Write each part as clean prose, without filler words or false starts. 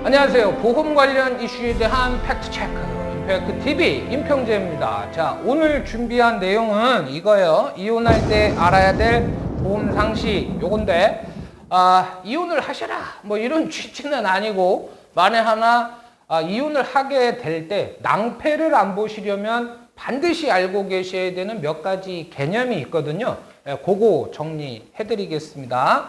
안녕하세요. 보험 관련 이슈에 대한 팩트체크 임팩트TV 임평재입니다. 자, 오늘 준비한 내용은 이거예요. 이혼할 때 알아야 될 보험 상식 요건데, 이혼을 하셔라 뭐 이런 취지는 아니고, 만에 하나 이혼을 하게 될 때 낭패를 안 보시려면 반드시 알고 계셔야 되는 몇 가지 개념이 있거든요. 그거 정리해 드리겠습니다.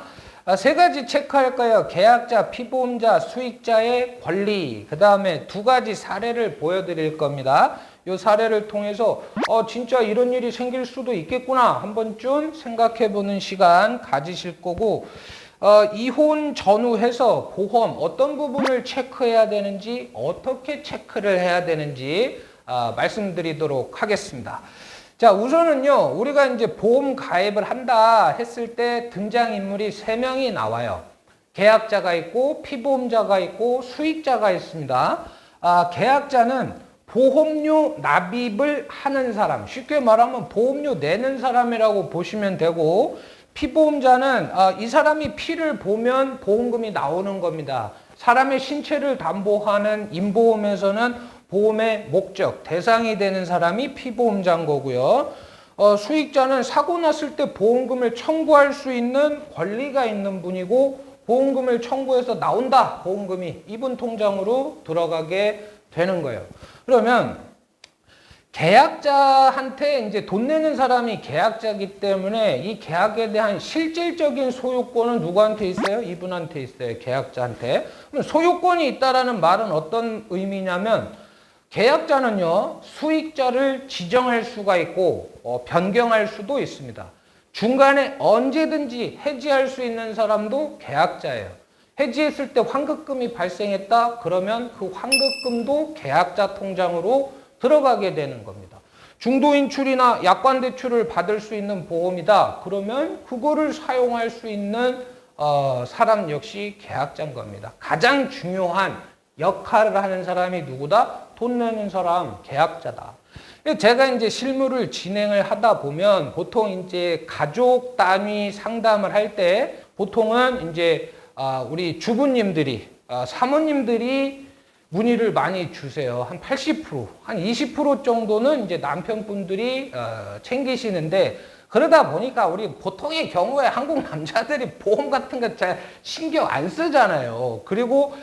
세 가지 체크할 거예요. 계약자, 피보험자, 수익자의 권리. 그 다음에 두 가지 사례를 보여드릴 겁니다. 이 사례를 통해서 진짜 이런 일이 생길 수도 있겠구나 한 번쯤 생각해보는 시간 가지실 거고, 이혼 전후해서 보험 어떤 부분을 체크해야 되는지, 어떻게 체크를 해야 되는지 말씀드리도록 하겠습니다. 자, 우선은요, 우리가 이제 보험 가입을 한다 했을 때 등장인물이 3명이 나와요. 계약자가 있고, 피보험자가 있고, 수익자가 있습니다. 계약자는 보험료 납입을 하는 사람, 쉽게 말하면 보험료 내는 사람이라고 보시면 되고, 피보험자는 이 사람이 피를 보면 보험금이 나오는 겁니다. 사람의 신체를 담보하는 임보험에서는 보험의 목적, 대상이 되는 사람이 피보험자인 거고요. 수익자는 사고 났을 때 보험금을 청구할 수 있는 권리가 있는 분이고, 보험금을 청구해서 나온다, 보험금이 이분 통장으로 들어가게 되는 거예요. 그러면 계약자한테 이제 돈 내는 사람이 계약자이기 때문에 이 계약에 대한 실질적인 소유권은 누구한테 있어요? 이분한테 있어요. 계약자한테. 그럼 소유권이 있다라는 말은 어떤 의미냐면, 계약자는요, 수익자를 지정할 수가 있고 변경할 수도 있습니다. 중간에 언제든지 해지할 수 있는 사람도 계약자예요. 해지했을 때 환급금이 발생했다 그러면 그 환급금도 계약자 통장으로 들어가게 되는 겁니다. 중도인출이나 약관대출을 받을 수 있는 보험이다 그러면 그거를 사용할 수 있는 사람 역시 계약자인 겁니다. 가장 중요한 역할을 하는 사람이 누구다? 돈 내는 사람, 계약자다. 제가 이제 실무를 진행을 하다 보면 보통 이제 가족 단위 상담을 할 때 보통은 이제 우리 주부님들이, 사모님들이 문의를 많이 주세요. 한 80%, 한 20% 정도는 이제 남편분들이 챙기시는데, 그러다 보니까 우리 보통의 경우에 한국 남자들이 보험 같은 거 잘 신경 안 쓰잖아요. 그리고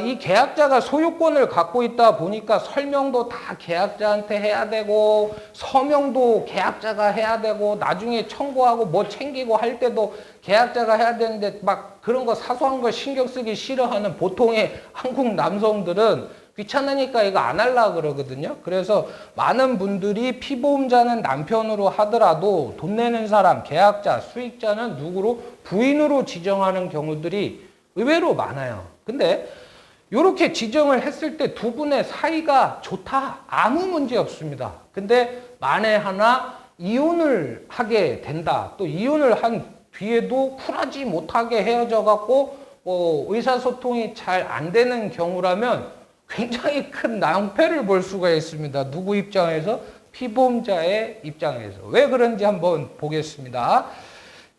이 계약자가 소유권을 갖고 있다 보니까 설명도 다 계약자한테 해야 되고, 서명도 계약자가 해야 되고, 나중에 청구하고 뭐 챙기고 할 때도 계약자가 해야 되는데, 막 그런 거 사소한 거 신경 쓰기 싫어하는 보통의 한국 남성들은 귀찮으니까 이거 안 하려고 그러거든요. 그래서 많은 분들이 피보험자는 남편으로 하더라도 돈 내는 사람, 계약자, 수익자는 누구로? 부인으로 지정하는 경우들이 의외로 많아요. 근데 이렇게 지정을 했을 때 두 분의 사이가 좋다, 아무 문제 없습니다. 근데 만에 하나 이혼을 하게 된다, 또 이혼을 한 뒤에도 쿨하지 못하게 헤어져 갖고 의사소통이 잘 안 되는 경우라면 굉장히 큰 낭패를 볼 수가 있습니다. 누구 입장에서? 피보험자의 입장에서. 왜 그런지 한번 보겠습니다.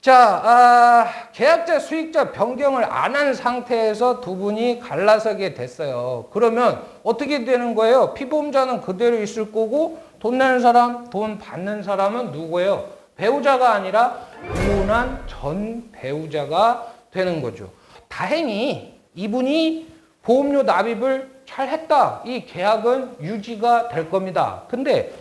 자, 계약자, 수익자 변경을 안 한 상태에서 두 분이 갈라서게 됐어요. 그러면 어떻게 되는 거예요? 피보험자는 그대로 있을 거고, 돈 내는 사람, 돈 받는 사람은 누구예요? 배우자가 아니라 이혼한 전 배우자가 되는 거죠. 다행히 이분이 보험료 납입을 잘 했다. 이 계약은 유지가 될 겁니다. 근데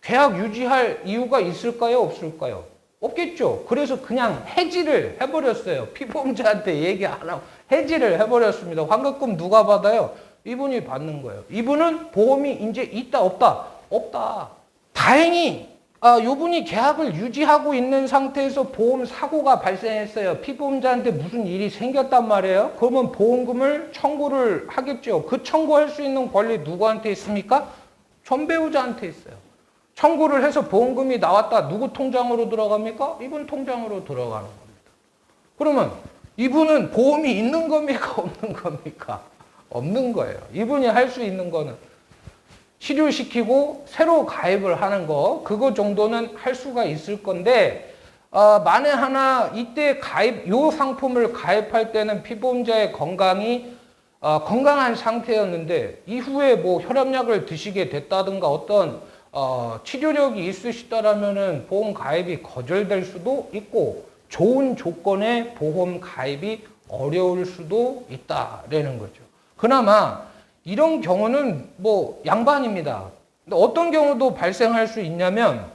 계약 유지할 이유가 있을까요? 없을까요? 없겠죠. 그래서 그냥 해지를 해버렸어요. 피보험자한테 얘기 안 하고 해지를 해버렸습니다. 환급금 누가 받아요? 이분이 받는 거예요. 이분은 보험이 이제 있다 없다? 없다. 다행히 이분이 계약을 유지하고 있는 상태에서 보험 사고가 발생했어요. 피보험자한테 무슨 일이 생겼단 말이에요. 그러면 보험금을 청구를 하겠죠. 그 청구할 수 있는 권리 누구한테 있습니까? 전 배우자한테 있어요. 청구를 해서 보험금이 나왔다. 누구 통장으로 들어갑니까? 이분 통장으로 들어가는 겁니다. 그러면 이분은 보험이 있는 겁니까? 없는 겁니까? 없는 거예요. 이분이 할 수 있는 거는 치료시키고 새로 가입을 하는 거, 그거 정도는 할 수가 있을 건데, 만에 하나 이때 요 상품을 가입할 때는 피보험자의 건강이 건강한 상태였는데 이후에 뭐 혈압약을 드시게 됐다든가 어떤 치료력이 있으시다라면은 보험 가입이 거절될 수도 있고 좋은 조건의 보험 가입이 어려울 수도 있다라는 거죠. 그나마 이런 경우는 뭐 양반입니다. 근데 어떤 경우도 발생할 수 있냐면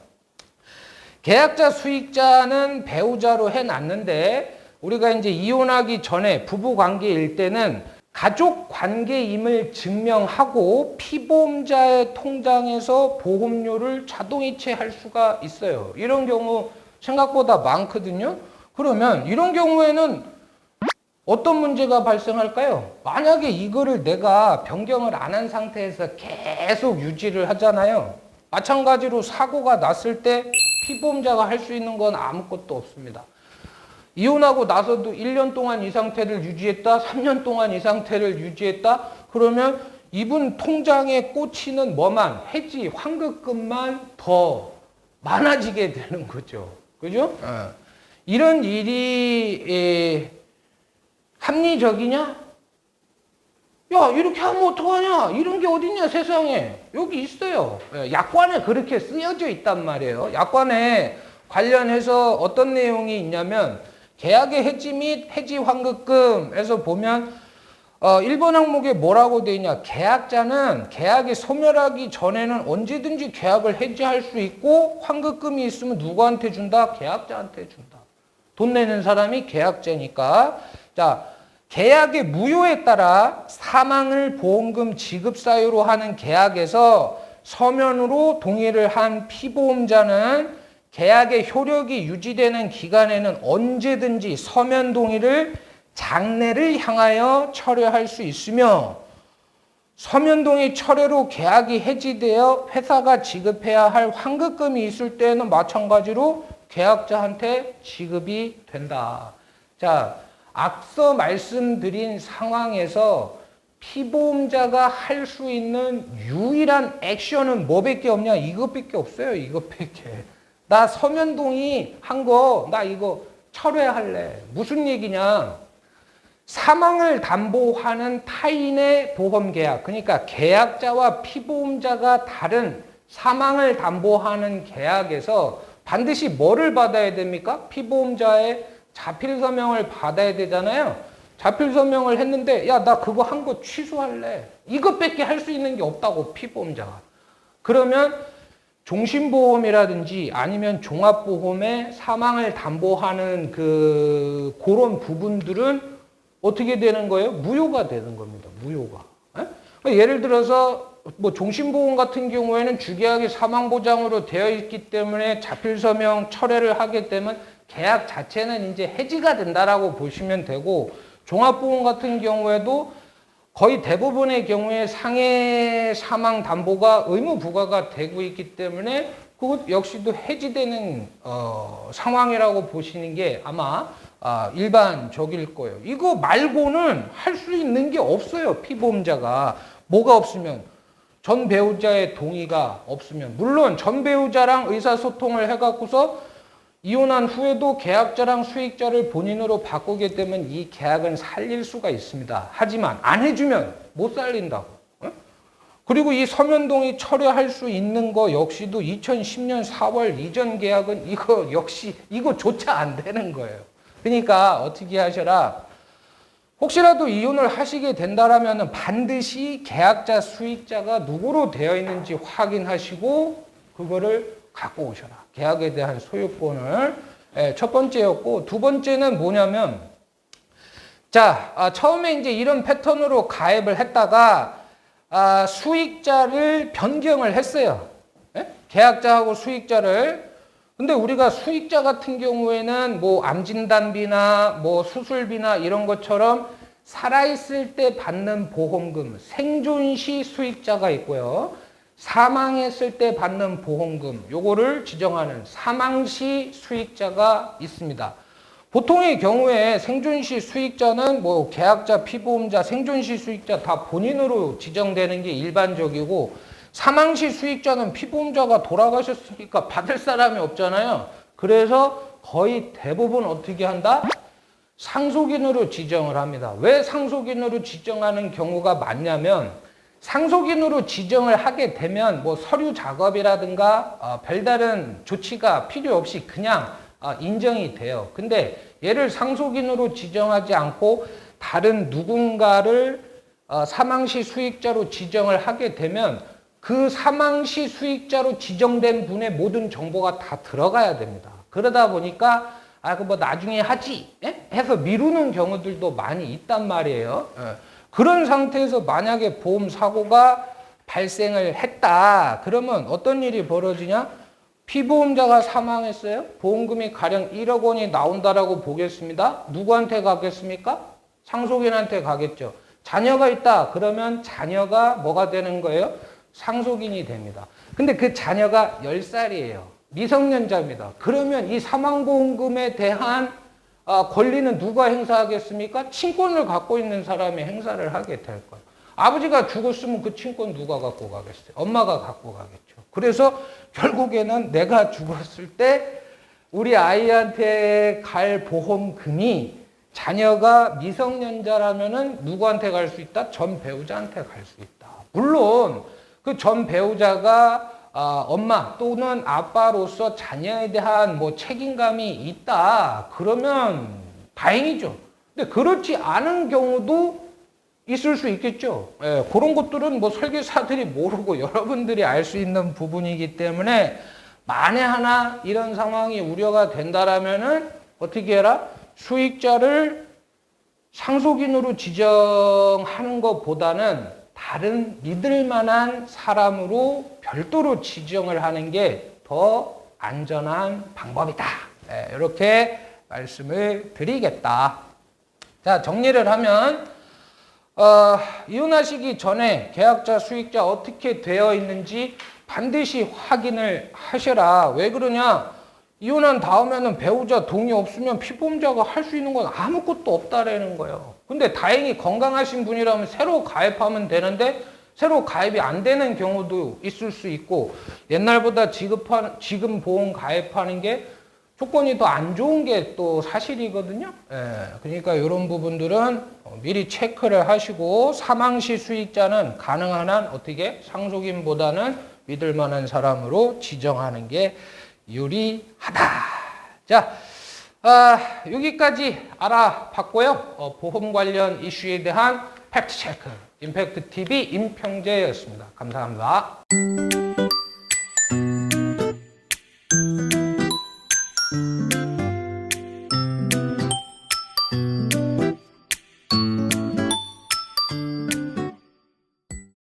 계약자 수익자는 배우자로 해놨는데 우리가 이제 이혼하기 전에 부부 관계일 때는 가족 관계임을 증명하고 피보험자의 통장에서 보험료를 자동이체할 수가 있어요. 이런 경우 생각보다 많거든요. 그러면 이런 경우에는 어떤 문제가 발생할까요? 만약에 이거를 내가 변경을 안 한 상태에서 계속 유지를 하잖아요. 마찬가지로 사고가 났을 때 피보험자가 할 수 있는 건 아무것도 없습니다. 이혼하고 나서도 1년 동안 이 상태를 유지했다, 3년 동안 이 상태를 유지했다, 그러면 이분 통장에 꽂히는 뭐만, 해지, 환급금만 더 많아지게 되는 거죠. 그죠? 이런 일이 합리적이냐? 야, 이렇게 하면 어떡하냐? 이런 게 어딨냐, 세상에. 여기 있어요. 약관에 그렇게 쓰여져 있단 말이에요. 약관에 관련해서 어떤 내용이 있냐면, 계약의 해지 및 해지 환급금에서 보면 1번 항목에 뭐라고 되어 있냐. 계약자는 계약이 소멸하기 전에는 언제든지 계약을 해지할 수 있고 환급금이 있으면 누구한테 준다? 계약자한테 준다. 돈 내는 사람이 계약자니까. 자, 계약의 무효에 따라 사망을 보험금 지급 사유로 하는 계약에서 서면으로 동의를 한 피보험자는 계약의 효력이 유지되는 기간에는 언제든지 서면 동의를 장래를 향하여 철회할 수 있으며 서면 동의 철회로 계약이 해지되어 회사가 지급해야 할 환급금이 있을 때에는 마찬가지로 계약자한테 지급이 된다. 자, 앞서 말씀드린 상황에서 피보험자가 할 수 있는 유일한 액션은 뭐밖에 없냐? 이것밖에 없어요. 이것밖에. 나 서면 동의 한 거, 나 이거 철회할래. 무슨 얘기냐? 사망을 담보하는 타인의 보험계약, 그러니까 계약자와 피보험자가 다른 사망을 담보하는 계약에서 반드시 뭐를 받아야 됩니까? 피보험자의 자필서명을 받아야 되잖아요. 자필서명을 했는데 야, 나 그거 한 거 취소할래. 이것밖에 할 수 있는 게 없다고, 피보험자가. 그러면 종신보험이라든지 아니면 종합보험의 사망을 담보하는 그런 부분들은 어떻게 되는 거예요? 무효가 되는 겁니다. 무효가. 예를 들어서 뭐 종신보험 같은 경우에는 주계약이 사망보장으로 되어 있기 때문에 자필서명 철회를 하게 되면 계약 자체는 이제 해지가 된다라고 보시면 되고, 종합보험 같은 경우에도 거의 대부분의 경우에 상해 사망 담보가 의무 부과가 되고 있기 때문에 그것 역시도 해지되는 상황이라고 보시는 게 아마 일반적일 거예요. 이거 말고는 할 수 있는 게 없어요. 피보험자가. 뭐가 없으면, 전 배우자의 동의가 없으면, 물론 전 배우자랑 의사소통을 해갖고서 이혼한 후에도 계약자랑 수익자를 본인으로 바꾸게 되면 이 계약은 살릴 수가 있습니다. 하지만 안 해주면 못 살린다고. 그리고 이 서면동의 철회할 수 있는 거 역시도 2010년 4월 이전 계약은 이거 역시 이거조차 안 되는 거예요. 그러니까 어떻게 하셔라. 혹시라도 이혼을 하시게 된다라면 반드시 계약자 수익자가 누구로 되어 있는지 확인하시고 그거를 갖고 오셔라. 계약에 대한 소유권을. 첫 번째였고, 두 번째는 뭐냐면, 자, 처음에 이제 이런 패턴으로 가입을 했다가 수익자를 변경을 했어요. 계약자하고 수익자를. 근데 우리가 수익자 같은 경우에는 뭐 암진단비나 뭐 수술비나 이런 것처럼 살아있을 때 받는 보험금, 생존 시 수익자가 있고요. 사망했을 때 받는 보험금, 요거를 지정하는 사망시 수익자가 있습니다. 보통의 경우에 생존시 수익자는 뭐 계약자, 피보험자, 생존시 수익자 다 본인으로 지정되는 게 일반적이고, 사망시 수익자는 피보험자가 돌아가셨으니까 받을 사람이 없잖아요. 그래서 거의 대부분 어떻게 한다? 상속인으로 지정을 합니다. 왜 상속인으로 지정하는 경우가 많냐면 상속인으로 지정을 하게 되면 뭐 서류 작업이라든가 별다른 조치가 필요 없이 그냥 인정이 돼요. 근데 얘를 상속인으로 지정하지 않고 다른 누군가를 사망시 수익자로 지정을 하게 되면 그 사망시 수익자로 지정된 분의 모든 정보가 다 들어가야 됩니다. 그러다 보니까 그 뭐 나중에 하지 해서 미루는 경우들도 많이 있단 말이에요. 그런 상태에서 만약에 보험 사고가 발생을 했다. 그러면 어떤 일이 벌어지냐? 피보험자가 사망했어요. 보험금이 가령 1억 원이 나온다라고 보겠습니다. 누구한테 가겠습니까? 상속인한테 가겠죠. 자녀가 있다. 그러면 자녀가 뭐가 되는 거예요? 상속인이 됩니다. 근데 그 자녀가 10살이에요. 미성년자입니다. 그러면 이 사망보험금에 대한 권리는 누가 행사하겠습니까? 친권을 갖고 있는 사람이 행사를 하게 될 거예요. 아버지가 죽었으면 그 친권 누가 갖고 가겠어요? 엄마가 갖고 가겠죠. 그래서 결국에는 내가 죽었을 때 우리 아이한테 갈 보험금이 자녀가 미성년자라면은 누구한테 갈 수 있다? 전 배우자한테 갈 수 있다. 물론 그 전 배우자가 엄마 또는 아빠로서 자녀에 대한 뭐 책임감이 있다. 그러면 다행이죠. 근데 그렇지 않은 경우도 있을 수 있겠죠. 예, 그런 것들은 뭐 설계사들이 모르고 여러분들이 알 수 있는 부분이기 때문에 만에 하나 이런 상황이 우려가 된다라면은 어떻게 해라? 수익자를 상속인으로 지정하는 것보다는 다른 믿을 만한 사람으로 별도로 지정을 하는 게 더 안전한 방법이다. 네, 이렇게 말씀을 드리겠다. 자, 정리를 하면 이혼하시기 전에 계약자, 수익자 어떻게 되어 있는지 반드시 확인을 하셔라. 왜 그러냐? 이혼한 다음에는 배우자 동의 없으면 피보험자가 할 수 있는 건 아무것도 없다라는 거예요. 근데 다행히 건강하신 분이라면 새로 가입하면 되는데 새로 가입이 안 되는 경우도 있을 수 있고 옛날보다 지금 보험 가입하는 게 조건이 더 안 좋은 게 또 사실이거든요. 그러니까 이런 부분들은 미리 체크를 하시고 사망시 수익자는 가능한 한 어떻게 상속인보다는 믿을 만한 사람으로 지정하는 게 유리하다. 자, 여기까지 알아봤고요. 보험 관련 이슈에 대한 팩트체크 임팩트TV 임평재였습니다. 감사합니다.